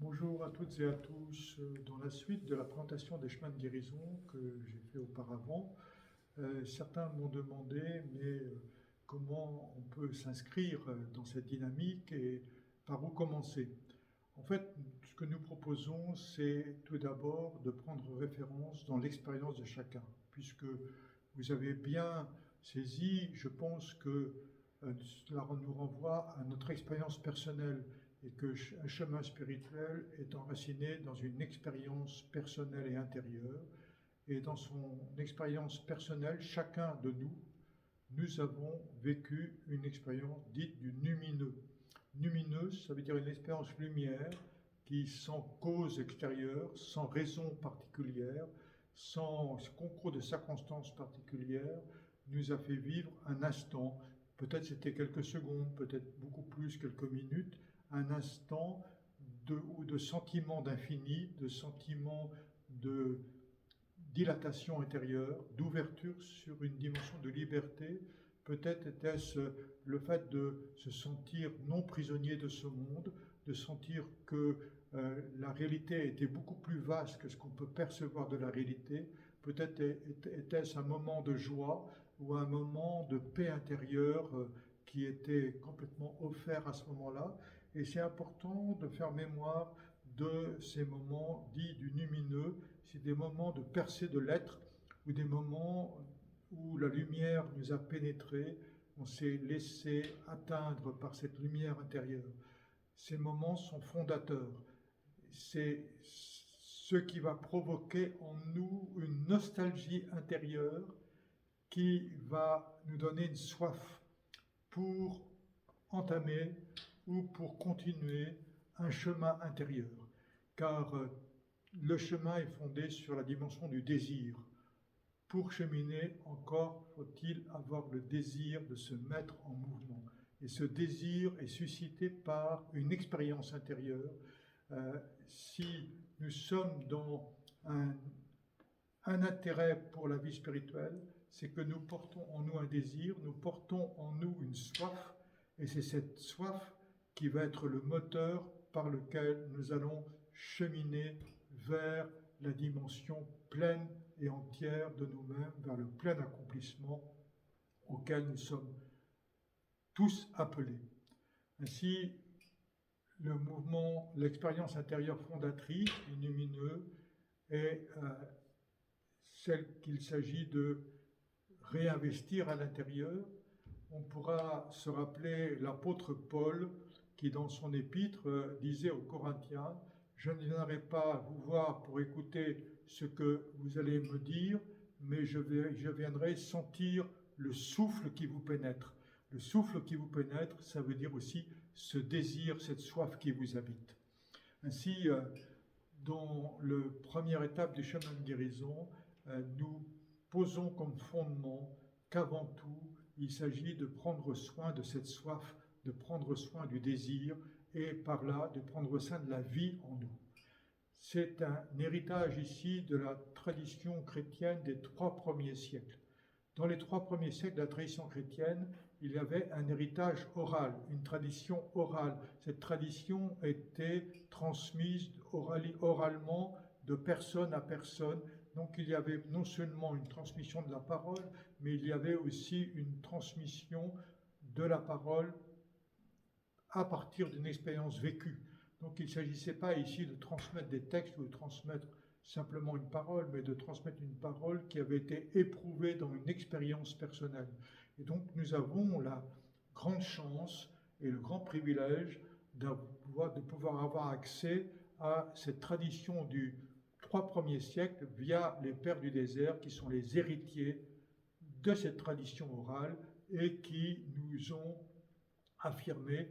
Bonjour à toutes et à tous. Dans la suite de la présentation des chemins de guérison que j'ai fait auparavant, certains m'ont demandé comment on peut s'inscrire dans cette dynamique et par où commencer. En fait, ce que nous proposons, c'est tout d'abord de prendre référence dans l'expérience de chacun, puisque vous avez bien saisi, je pense que cela nous renvoie à notre expérience personnelle et que un chemin spirituel est enraciné dans une expérience personnelle et intérieure. Et dans son expérience personnelle, chacun de nous avons vécu une expérience dite du numineux. Numineuse, ça veut dire une expérience lumière qui, sans cause extérieure, sans raison particulière, sans concours de circonstances particulières, nous a fait vivre un instant, peut-être c'était quelques secondes, peut-être beaucoup plus, quelques minutes, un instant de sentiment d'infini, de sentiment de dilatation intérieure, d'ouverture sur une dimension de liberté. Peut-être était-ce le fait de se sentir non prisonnier de ce monde, de sentir que la réalité était beaucoup plus vaste que ce qu'on peut percevoir de la réalité. Peut-être était-ce un moment de joie ou un moment de paix intérieure qui était complètement offert à ce moment-là. Et c'est important de faire mémoire de ces moments dits du lumineux. C'est des moments de percée de l'être, ou des moments où la lumière nous a pénétrés, on s'est laissé atteindre par cette lumière intérieure. Ces moments sont fondateurs. C'est ce qui va provoquer en nous une nostalgie intérieure qui va nous donner une soif pour entamer ou pour continuer un chemin intérieur. Car le chemin est fondé sur la dimension du désir. Pour cheminer, encore faut-il avoir le désir de se mettre en mouvement. Et ce désir est suscité par une expérience intérieure. Si nous sommes dans un intérêt pour la vie spirituelle, c'est que nous portons en nous un désir, nous portons en nous une soif, et c'est cette soif qui va être le moteur par lequel nous allons cheminer vers la dimension pleine et entière de nous-mêmes, vers le plein accomplissement auquel nous sommes tous appelés. Ainsi, le mouvement, l'expérience intérieure fondatrice du lumineux est celle qu'il s'agit de réinvestir à l'intérieur. On pourra se rappeler l'apôtre Paul qui, dans son épître, disait aux Corinthiens « Je ne viendrai pas vous voir pour écouter ce que vous allez me dire, mais je viendrai sentir le souffle qui vous pénètre. » Le souffle qui vous pénètre, ça veut dire aussi ce désir, cette soif qui vous habite. Ainsi, dans la première étape du chemin de guérison, nous posons comme fondement qu'avant tout, il s'agit de prendre soin de cette soif, de prendre soin du désir et par là de prendre soin de la vie en nous. C'est un héritage ici de la tradition chrétienne des 3 premiers siècles. Dans les 3 premiers siècles de la tradition chrétienne, il y avait un héritage oral, une tradition orale. Cette tradition était transmise oralement de personne à personne. Donc il y avait non seulement une transmission de la parole, mais il y avait aussi une transmission de la parole à partir d'une expérience vécue. Donc il ne s'agissait pas ici de transmettre des textes ou de transmettre simplement une parole, mais de transmettre une parole qui avait été éprouvée dans une expérience personnelle. Et donc nous avons la grande chance et le grand privilège de pouvoir avoir accès à cette tradition du 3 premiers siècles via les pères du désert qui sont les héritiers de cette tradition orale et qui nous ont affirmé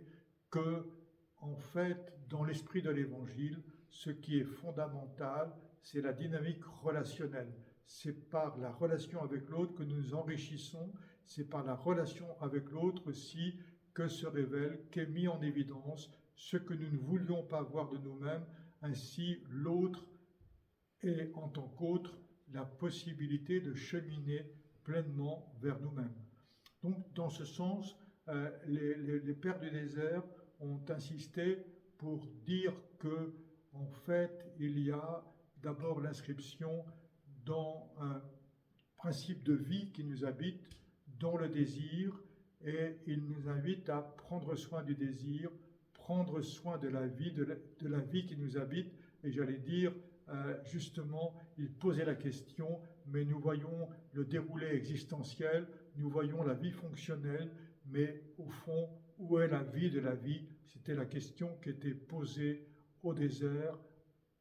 que, en fait, dans l'esprit de l'Évangile, ce qui est fondamental, c'est la dynamique relationnelle. C'est par la relation avec l'autre que nous nous enrichissons, c'est par la relation avec l'autre aussi que se révèle, qu'est mis en évidence ce que nous ne voulions pas voir de nous-mêmes, ainsi l'autre et en tant qu'autre, la possibilité de cheminer pleinement vers nous-mêmes. Donc, dans ce sens, les pères du désert ont insisté pour dire que en fait, il y a d'abord l'inscription dans un principe de vie qui nous habite, dans le désir, et il nous invite à prendre soin du désir, prendre soin de la vie, de la vie qui nous habite, et j'allais dire, justement, il posait la question, mais nous voyons le déroulé existentiel, nous voyons la vie fonctionnelle, mais au fond, où est la vie de la vie? C'était la question qui était posée au désert,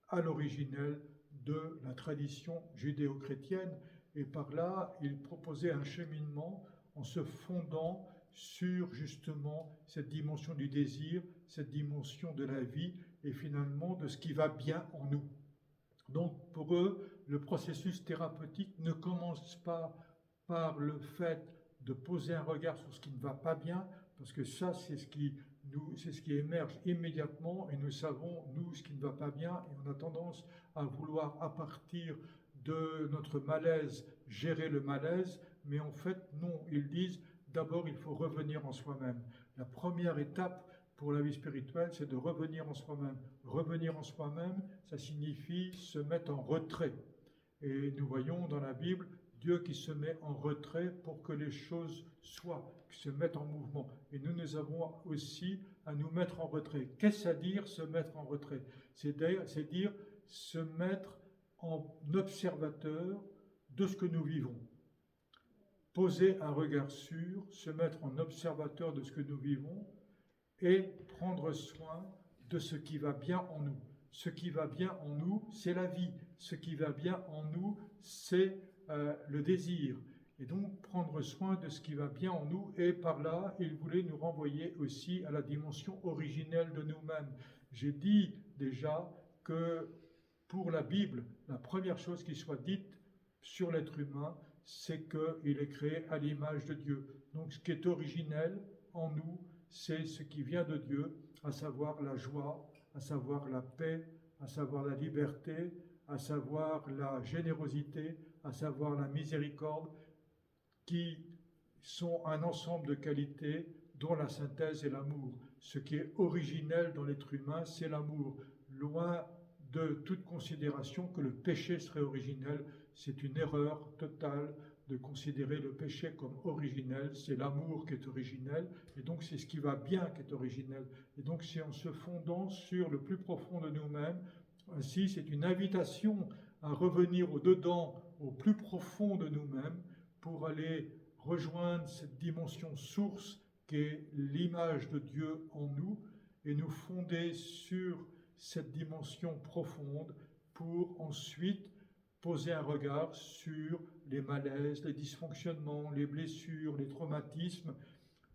à l'originel de la tradition judéo-chrétienne. Et par là, il proposait un cheminement en se fondant sur justement cette dimension du désir, cette dimension de la vie et finalement de ce qui va bien en nous. Donc pour eux, le processus thérapeutique ne commence pas par le fait de poser un regard sur ce qui ne va pas bien, parce que ça, c'est ce qui émerge immédiatement, et nous savons, nous, ce qui ne va pas bien, et on a tendance à vouloir, à partir de notre malaise, gérer le malaise, mais en fait, non, ils disent, d'abord, il faut revenir en soi-même. La première étape pour la vie spirituelle, c'est de revenir en soi-même. Revenir en soi-même, ça signifie se mettre en retrait. Et nous voyons dans la Bible Dieu qui se met en retrait pour que les choses soient, qui se mettent en mouvement. Et nous avons aussi à nous mettre en retrait. Qu'est-ce à dire se mettre en retrait? C'est dire se mettre en observateur de ce que nous vivons. Poser un regard sur, se mettre en observateur de ce que nous vivons et prendre soin de ce qui va bien en nous. Ce qui va bien en nous, c'est la vie. Ce qui va bien en nous, c'est le désir. Et donc prendre soin de ce qui va bien en nous. Et par là, il voulait nous renvoyer aussi à la dimension originelle de nous-mêmes. J'ai dit déjà que pour la Bible, la première chose qui soit dite sur l'être humain, c'est qu'il est créé à l'image de Dieu. Donc ce qui est originel en nous, c'est ce qui vient de Dieu, à savoir la joie, à savoir la paix, à savoir la liberté, à savoir la générosité, à savoir la miséricorde, qui sont un ensemble de qualités dont la synthèse est l'amour. Ce qui est originel dans l'être humain, c'est l'amour. Loin de toute considération que le péché serait originel, c'est une erreur totale de considérer le péché comme originel, c'est l'amour qui est originel, et donc c'est ce qui va bien qui est originel. Et donc c'est en se fondant sur le plus profond de nous-mêmes, ainsi c'est une invitation à revenir au-dedans, au plus profond de nous-mêmes, pour aller rejoindre cette dimension source qui est l'image de Dieu en nous, et nous fonder sur cette dimension profonde pour ensuite poser un regard sur les malaises, les dysfonctionnements, les blessures, les traumatismes,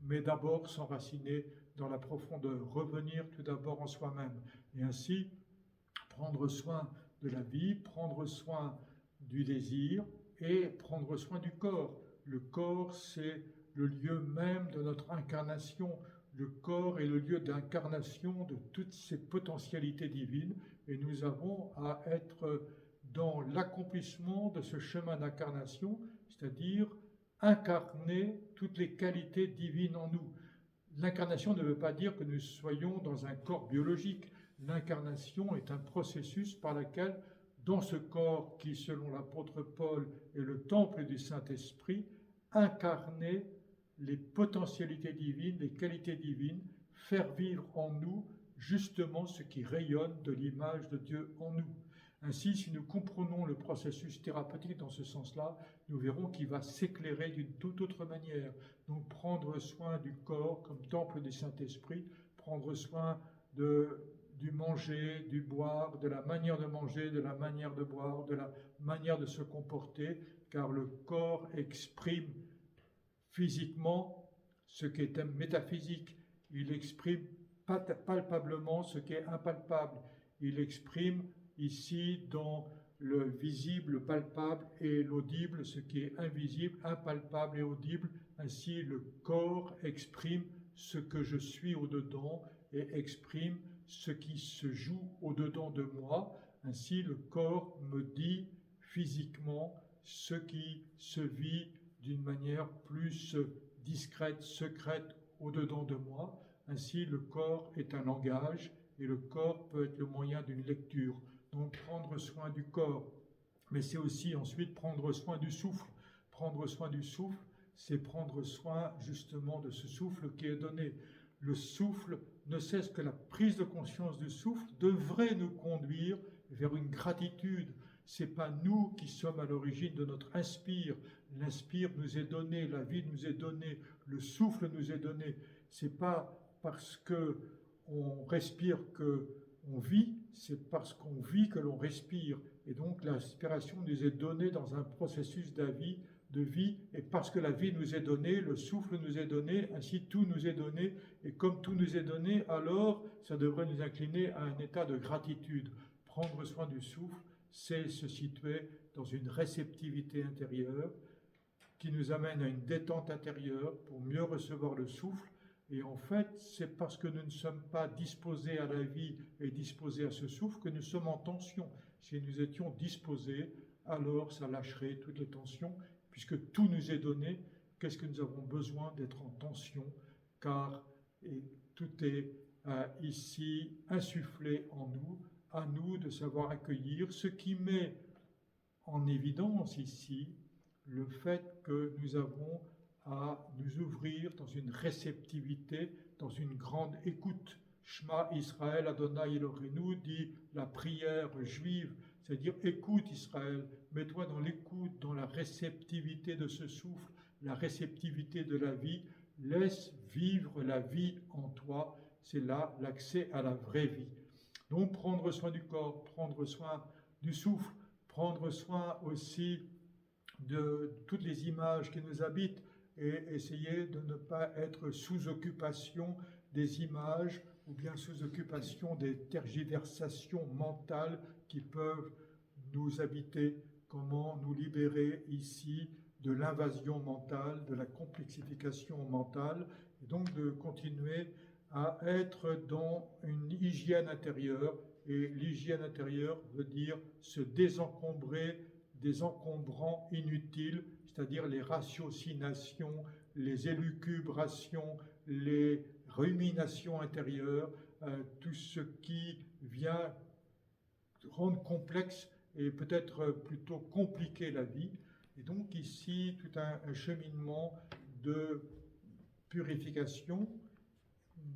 mais d'abord s'enraciner dans la profondeur, revenir tout d'abord en soi-même, et ainsi prendre soin de la vie, prendre soin du désir et prendre soin du corps. Le corps, c'est le lieu même de notre incarnation. Le corps est le lieu d'incarnation de toutes ces potentialités divines, et nous avons à être dans l'accomplissement de ce chemin d'incarnation, c'est-à-dire incarner toutes les qualités divines en nous. L'incarnation ne veut pas dire que nous soyons dans un corps biologique. L'incarnation est un processus par lequel, dans ce corps qui, selon l'apôtre Paul, est le temple du Saint-Esprit, incarner les potentialités divines, les qualités divines, faire vivre en nous justement ce qui rayonne de l'image de Dieu en nous. Ainsi, si nous comprenons le processus thérapeutique dans ce sens-là, nous verrons qu'il va s'éclairer d'une toute autre manière. Donc prendre soin du corps comme temple du Saint-Esprit, prendre soin du manger, du boire, de la manière de manger, de la manière de boire, de la manière de se comporter, car le corps exprime physiquement ce qui est métaphysique. Il exprime palpablement ce qui est impalpable. Il exprime ici dans le visible, le palpable et l'audible, ce qui est invisible, impalpable et audible. Ainsi, le corps exprime ce que je suis au-dedans et exprime ce qui se joue au-dedans de moi. Ainsi, le corps me dit physiquement ce qui se vit d'une manière plus discrète, secrète au-dedans de moi. Ainsi, le corps est un langage et le corps peut être le moyen d'une lecture. Donc prendre soin du corps, mais c'est aussi ensuite prendre soin du souffle. Prendre soin du souffle, c'est prendre soin justement de ce souffle qui est donné. Le souffle, ne cesse que la prise de conscience du souffle, devrait nous conduire vers une gratitude. Ce n'est pas nous qui sommes à l'origine de notre inspire. L'inspire nous est donné, la vie nous est donnée, le souffle nous est donné. Ce n'est pas parce qu'on respire qu'on vit, c'est parce qu'on vit que l'on respire. Et donc l'inspiration nous est donnée dans un processus de vie, et parce que la vie nous est donnée, le souffle nous est donné, ainsi tout nous est donné, et comme tout nous est donné, alors ça devrait nous incliner à un état de gratitude. Prendre soin du souffle, c'est se situer dans une réceptivité intérieure qui nous amène à une détente intérieure pour mieux recevoir le souffle. Et en fait, c'est parce que nous ne sommes pas disposés à la vie et disposés à ce souffle que nous sommes en tension. Si nous étions disposés, alors ça lâcherait toutes les tensions, puisque tout nous est donné. Qu'est-ce que nous avons besoin d'être en tension, car tout est ici insufflé en nous, à nous de savoir accueillir, ce qui met en évidence ici le fait que nous avons à nous ouvrir dans une réceptivité, dans une grande écoute. Shema Israël Adonai Eloheinu dit la prière juive, c'est-à-dire écoute Israël, mets-toi dans l'écoute, dans la réceptivité de ce souffle, la réceptivité de la vie, laisse vivre la vie en toi, c'est là l'accès à la vraie vie. Donc prendre soin du corps, prendre soin du souffle, prendre soin aussi de toutes les images qui nous habitent et essayer de ne pas être sous occupation des images ou bien sous occupation des tergiversations mentales qui peuvent nous habiter. Comment nous libérer ici de l'invasion mentale, de la complexification mentale, et donc de continuer à être dans une hygiène intérieure. Et l'hygiène intérieure veut dire se désencombrer des encombrants inutiles, c'est-à-dire les ratiocinations, les élucubrations, les ruminations intérieures, tout ce qui vient rendre complexe et peut-être plutôt compliquer la vie. Et donc ici, tout un cheminement de purification,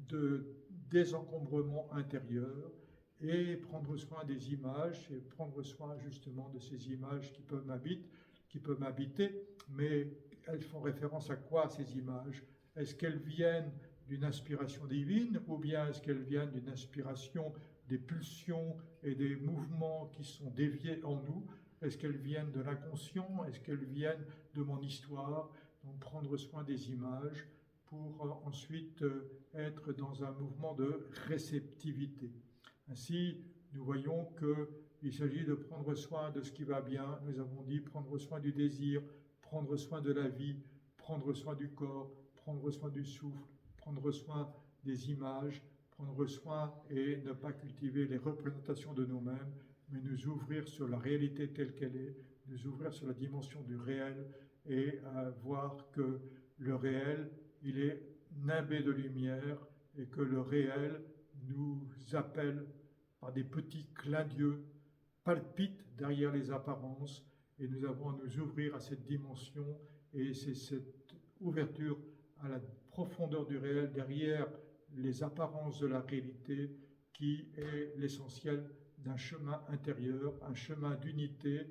de désencombrement intérieur, et prendre soin des images, et prendre soin justement de ces images qui peuvent m'habiter, mais elles font référence à quoi ces images? Est-ce qu'elles viennent d'une inspiration divine, ou bien est-ce qu'elles viennent d'une inspiration des pulsions et des mouvements qui sont déviés en nous? Est-ce qu'elles viennent de l'inconscient? Est-ce qu'elles viennent de mon histoire? Donc prendre soin des images pour ensuite être dans un mouvement de réceptivité. Ainsi, nous voyons qu'il s'agit de prendre soin de ce qui va bien. Nous avons dit prendre soin du désir, prendre soin de la vie, prendre soin du corps, prendre soin du souffle, prendre soin des images, prendre soin et ne pas cultiver les représentations de nous-mêmes, mais nous ouvrir sur la réalité telle qu'elle est, nous ouvrir sur la dimension du réel et voir que le réel, il est nimbé de lumière et que le réel nous appelle par des petits clins d'yeux, palpite derrière les apparences, et nous avons à nous ouvrir à cette dimension, et c'est cette ouverture à la profondeur du réel derrière les apparences de la réalité qui est l'essentiel d'un chemin intérieur, un chemin d'unité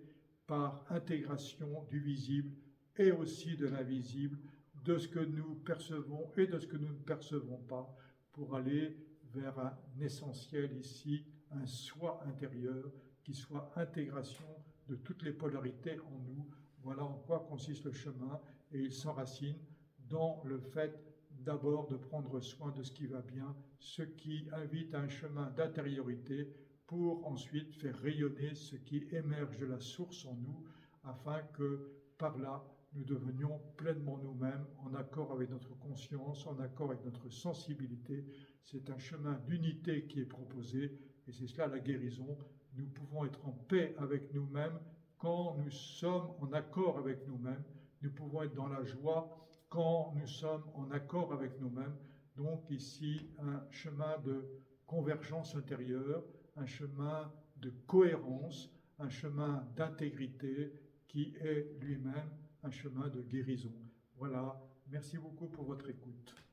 par intégration du visible et aussi de l'invisible, de ce que nous percevons et de ce que nous ne percevons pas, pour aller vers un essentiel ici, un soi intérieur qui soit intégration de toutes les polarités en nous. Voilà en quoi consiste le chemin, et il s'enracine dans le fait d'abord de prendre soin de ce qui va bien, ce qui invite à un chemin d'intériorité pour ensuite faire rayonner ce qui émerge de la source en nous, afin que par là nous devenions pleinement nous-mêmes, en accord avec notre conscience, en accord avec notre sensibilité. C'est un chemin d'unité qui est proposé, et c'est cela la guérison. Nous pouvons être en paix avec nous-mêmes quand nous sommes en accord avec nous-mêmes. Nous pouvons être dans la joie quand nous sommes en accord avec nous-mêmes. Donc ici, un chemin de convergence intérieure, un chemin de cohérence, un chemin d'intégrité qui est lui-même un chemin de guérison. Voilà, merci beaucoup pour votre écoute.